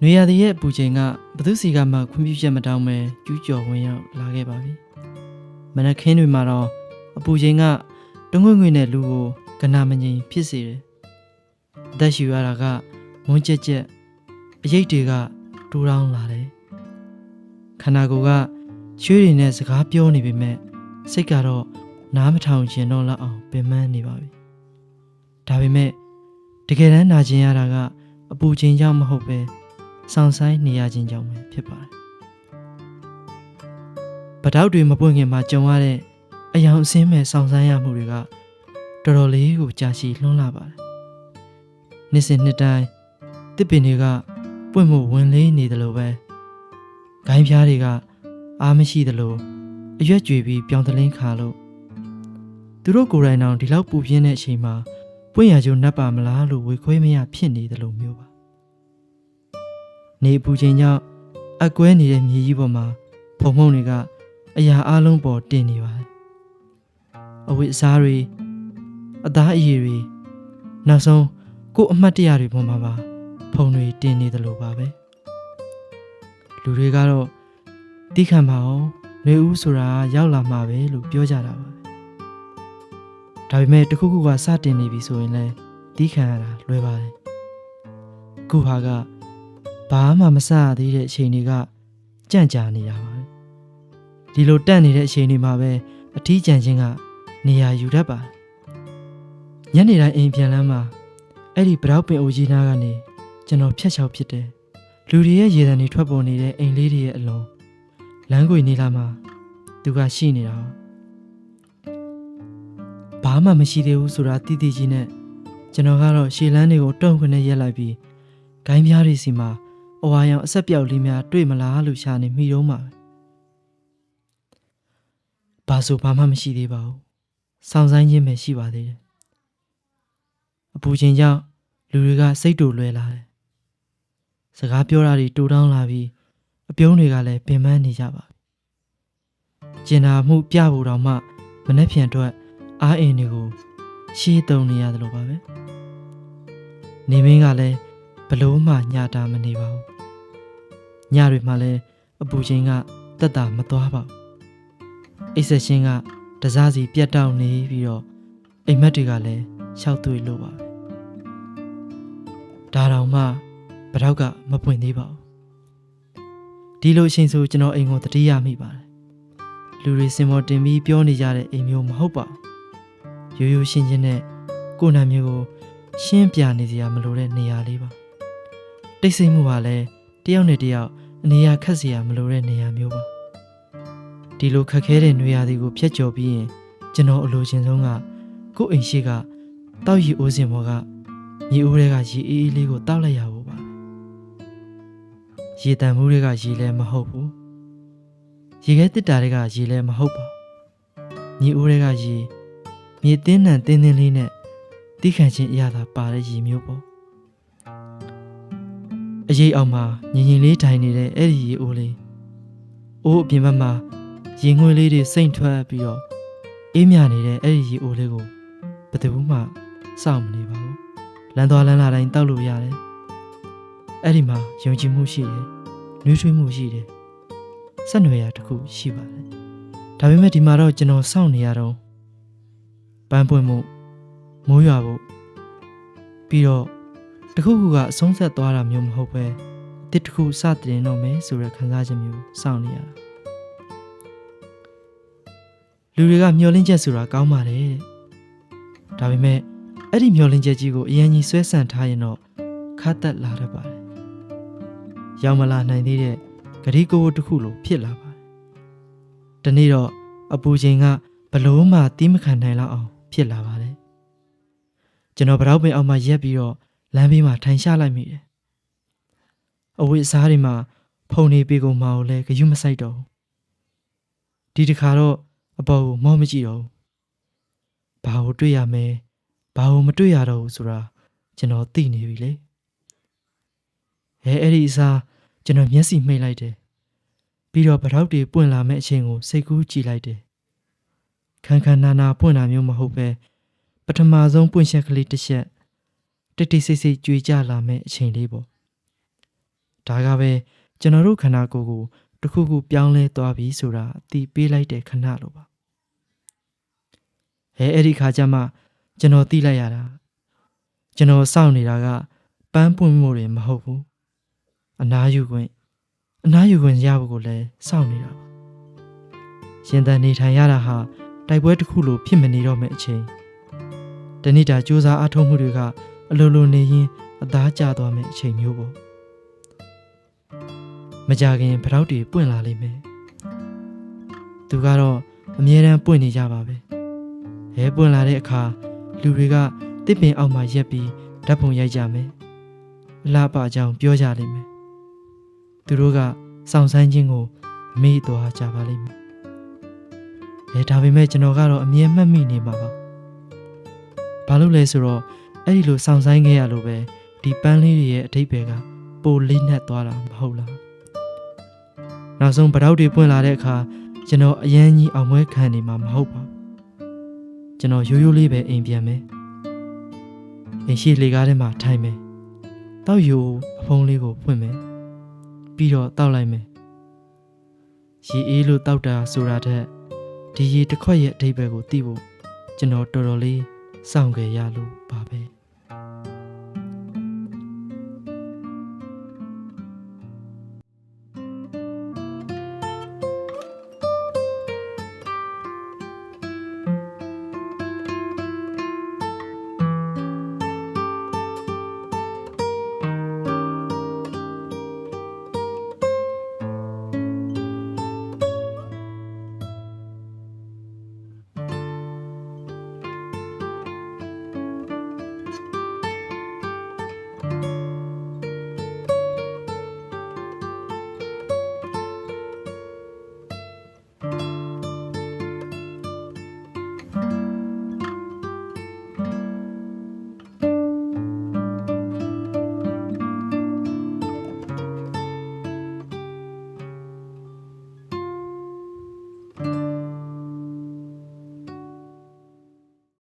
နွေရာသီရဲ့အပူချိန်ကဘသူစီကမှခွင့်ပြုချက်မတောင်းပဲကျူးကျော်ဝင်ရောက်လာခဲ့ပါပြီ။မနက်ခင်းတွေမှာတော့အပူချိန်ကတွငွေ့ငွေ့နဲ့လူကိုကနာမငြိမ်ဖြစ်စေတယ်။အသက်ရှူရတာကမွန်းကျက်ကျက်အရိပ်တွေကတိုးတောင်းလာတယ်။ခန္ဓာကိုယ်ကချွေးတွေနဲ့စကားပြောနေပေမဲ့စိတ်ကတော့နားမထောင်ချင်တော့လောက်အောင်ပင်ပန်းနေပါပြီ။ဒါပေမဲ့တကယ်တမ်းနာကျင်ရတာကအပူချိန်ကြောင့်မဟုတ်ပဲဆောင်ဆိုင်နေရခြင်းကြောင့်ပဲဖြစ်ပါတယ်။ပတောက်တွေမပွင့်ခင်မှာကြုံရတဲ့အယောင်အဆင်းမဲ့ဆောင်ဆိုင်ရမှုတွေကတော်တော်လေးကိုကြာရှည်လွန်းလာပါတယ်။နှစ်စဉ်နှစ်တိုင်းတစ်ပင်တွေကပွင့်မှုဝင်လေးနေတယ်လို့ပဲဂိုင်းဖျားတွေကအားမရှိသလိုအရွက်ကြွေပြီးပြောင်းသလင်းခါလို့သူတို့ကိုယ်တိုင်တောင်ဒီလောက်ပူပြင်းတဲ့အချိန်မှာပွင့်ရကြိုနှက်ပါမလားလို့ဝေခွဲမရဖြစ်နေတယ်လို့မျိုးပါနေပူချိန်ကြောင့်အကွဲနေတဲ့မြေကြီးပေါ်မှာဖုံဖုံတွေကအရာအလုံးပေါ်တင်နေပါတယ်အဝိအစားတွေအသားအရည်တွေနောက်ဆုံးကိုယ်အမှတ်တရတွေပေါ်မှာပါဖုံတွေတင်နေတယ်လို့ပါပဲလူတွေကတော့တိခံပါအောင်နှွေဦးဆိုတာရောက်လာမှာပဲလို့ပြောကြတာပါဒါပေမဲ့တခုခုကစတင်နေပြီဆိုရင်လည်းတိခံရတာလွယ်ပါတယ်ခုဟာကဘာမှမစရသေးတဲ့အချိန်တွေကကြန့်ကြာနေတာပါဒီလိုတက်နေတဲ့အချိန်တွေမှာပဲအထီးကျန်ခြင်းကနေရာယူတတ်ပါတယ်ညနေတိုင်းအိမ်ပြန်လမ်းမှာအဲ့ဒီပတောက်ပင်အိုကြီးနားကနေကျွန်တော်ဖြတ်လျှောက်ဖြစ်တယ်လူတွေရဲ့ရေတံတွေထွက်ပေါ်နေတဲ့အိမ်လေးတွေရဲ့အလုံးလမ်းကွေနေလာမှာသူကရှိနေတာဘာမှမရှိသေးဘူးဆိုတာတိတိကြီးနဲ့ကျွန်တော်ကတော့ရှေ့လန်းတွေကိုတုံ့ခွနဲ့ရက်လိုက်ပြီးဂိုင်းပြားတွေစီမှာအဝါရောင်အဆက်ပြောက်လေးများတွေ့မလားလို့ရှာနေမိတော့မှာဘာဆိုဘာမှမရှိသေးပါဘူးစောင့်ဆိုင်ခြင်းပဲရှိပါသေးတယ်အပူချိန်ကြောင့်လူတွေကစိတ်တူလွယ်လာတယ်စကားပြောတာတွေတူတောင်းလာပြီးအပြုံးတွေကလည်းပင်ပန်းနေကြပါကျင်နာမှုပြဖို့တောင်မှမနှက်ဖြန်အတွက်အားအင်တွေကိုရှေးတုံနေရတယ်လို့ပါပဲနေမင်းကလည်းဘလို့မှညတာမနေပါဘူးညတွေမှလည်းအပူချိန်ကတက်တာမသွားပါဘူးအိတ်ဆက်ရှင်ကတစားစီပြတ်တောက်နေပြီးတော့အိမ်မက်တွေကလည်းရှောက်သွေ့လို့ပါပဲဒါတောင်မှပတောက်ကမပွင့်သေးပါဘူးဒီလိုအချိန်ဆိုကျွန်တော်အိမ်ကိုတတိယမိပါတယ်လူတွေစင်မော်တင်ပြီးပြောနေကြတဲ့အိမ်မျိုးမဟုတ်ပါဘူးရိုးရိုးရှင်းရှင်းနဲ့ကိုယ်နာမျိုးကိုရှင်းပြနေစရာမလိုတဲ့နေရာလေးပါတိတ်ဆိတ်မှုဟာလည်းတယောက်နဲ့တယောက်အနေရခက်စရာမလိုတဲ့နေရာမျိုးပါဒီလိုခက်ခဲတဲ့နေရာတွေကိုဖျက်ကျော်ပြီးရင်ကျွန်တော်အလိုချင်ဆုံးကကိုယ့်အိမ်ရှိကတောက်ရီအိုးစင်ပေါ်ကမြေအိုးတွေကရေအေးအေးလေးကိုတောက်လိုက်ရဖို့ပါရေတံမှုတွေကရေလည်းမဟုတ်ဘူးရေခဲတစ်တာတွေကရေလည်းမဟုတ်ပါမြေအိုးတွေကရေမြေတင်းနှံတင်းတင်းလေးနဲ့တိခန့်ချင်းအရသာပါတဲ့ရေမျိုးပေါ့အရေးအောင်မှာငင်ငင်လေးထိုင်နေတဲ့အဲ့ဒီရေအိုးလေးအိုးအပြင်ဘက်မှာရေငွေလေးတွေစိမ့်ထွက်ပြီးတော့အေးမြနေတဲ့အဲ့ဒီရေအိုးလေးကိုဘယ်သူမှစောင့်မနေပါဘူးလမ်းသွားလမ်းလာတိုင်းတောက်လို့ရတယ်အဲ့ဒီမှာယုံကြည်မှုရှိတယ်နှွေးထွေးမှုရှိတယ်ဆက်နွယ်ရာတစ်ခုရှိပါတယ်ဒါပေမဲ့ဒီမှာတော့ကျွန်တော်စောင့်နေရတော့ပန်းပွင့်မှုမိုးရွာဖို့ပြီးတော့တခုခုကအဆုံးဆက်သွားတာမျိုးမဟုတ်ပဲအတစ်တခုစတင်တော့မယ်ဆိုတဲ့ခံစားချက်မျိုးစောင့်နေရတာလူတွေကမျောလင့်ချက်ဆိုတာကောင်းပါတယ်ဒါပေမဲ့အဲ့ဒီမျောလင့်ချက်ကြီးကိုအရင်ကြီးဆွဲဆန့်ထားရင်တော့ခါတက်လာတတ်ပါတယ်ရောက်မလာနိုင်သေးတဲ့ဂရီကိုတစ်ခုလိုဖြစ်လာပါတယ်ဒီနေ့တော့အပူချိန်ကဘလို့မှတီးမခံနိုင်လောက်အောင်ဖြစ်လာပါတယ်ကျွန်တော်ဗတောက်ပင်အောက်မှာရက်ပြီးတော့လမ်းဘေးမှာထိုင်ချလိုက်မိတယ်အဝိအစားတွေမှာဖုန်နေပေကုန်မှာကိုလည်းဂယုမဆိုင်တော့ဒီတစ်ခါတော့အပေါ်ကိုမောမကြည့်တော့ဘာကိုတွေ့ရမယ်ဘာကိုမတွေ့ရတော့ဘူးဆိုတာကျွန်တော်သိနေပြီလေအဲ့ဒီအစားကျွန်တော်မျက်စိမှိတ်လိုက်တယ်ပြီးတော့ဗတောက်တွေပွင့်လာမဲ့အချိန်ကိုစိတ်ကူးကြည့်လိုက်တယ်ခန်းခန်းနာနာပွင့်တာမျိုးမဟုတ်ပဲပထမဆုံးပွင့်ချက်ကလေးတစ်ချက်တိတ်တိတ်ဆိတ်ဆိတ်ကြွေကြလာမဲ့အချိန်လေးပေါ့ ဒါကပဲကျွန်တော်တို့ခန္ဓာကိုယ်ကိုတစ်ခုခုပြောင်းလဲသွားပြီဆိုတာအသိပေးလိုက်တဲ့ခဏလိုပါအဲ့ဒီခါကျမှကျွန်တော်သိလိုက်ရတာကျွန်တော်စောင့်နေတာကပန်းပွင့်မှုတွေမဟုတ်ဘူးအနားယူခွင့်ရဖို့ကိုလည်းစောင့်နေတာပါရှင်သန်နေထိုင်ရတာဟာတိုက်ပွဲတစ်ခုလိုဖြစ်မနေတော့မယ့်အချိန်တနေ့တာစူးစမ်းအားထုတ်မှုတွေကအလိုလိုနေရင်အသားကျသွားမယ့်အချိန်မျိုးပေါ့မကြခင်ဖရောက်တွေပွင့်လာလိမ့်မယ်သူကတော့အမြဲတမ်းပွင့်နေကြပါပဲပွင့်လာတဲ့အခါလူတွေကတစ်ပင်အောက်မှာရက်ပြီးဓာတ်ပုံရိုက်ကြမယ်အလားပါအကြောင်းပြောကြလိမ့်မယ်သူတို့ကစောင့်ဆိုင်ခြင်းကိုမေ့သွားကြပါလိမ့်မယ်ဒါပေမဲ့ကျွန်တော်ကတော့အမြဲမှတ်မိနေမှာပါဘာလို့လဲဆိုတော့အဲ့ဒီလိုစောင့်ဆိုင်ခဲ့ရလို့ပဲဒီပန်းလေးတွေရဲ့အထိပ္ပယ်ကပိုလေးနက်သွားတာမဟုတ်လားနောက်ဆုံးဗတောက်တွေပွင့်လာတဲ့အခါကျွန်တော်အရန်ကြီးအောင်မွဲခံနေမှာမဟုတ်ပါဘူးကျွန်တော်ရိုးရိုးလေးပဲအိမ်ပြန်မယ်အိမ်ရှိလေကားထဲမှာထိုင်မယ်တောက်ယူအဖုံးလေးကိုဖွင့်မယ်ပြီးတော့တောက်လိုက်မယ်ရေအေးလို့တောက်တာဆိုတာထက်ဒီရေတစ်ခွက်ရဲ့အထိပ္ပယ်ကိုသိဖို့ကျွန်တော်တော်တော်လေးစောင့်ကြရလို့ပါပဲ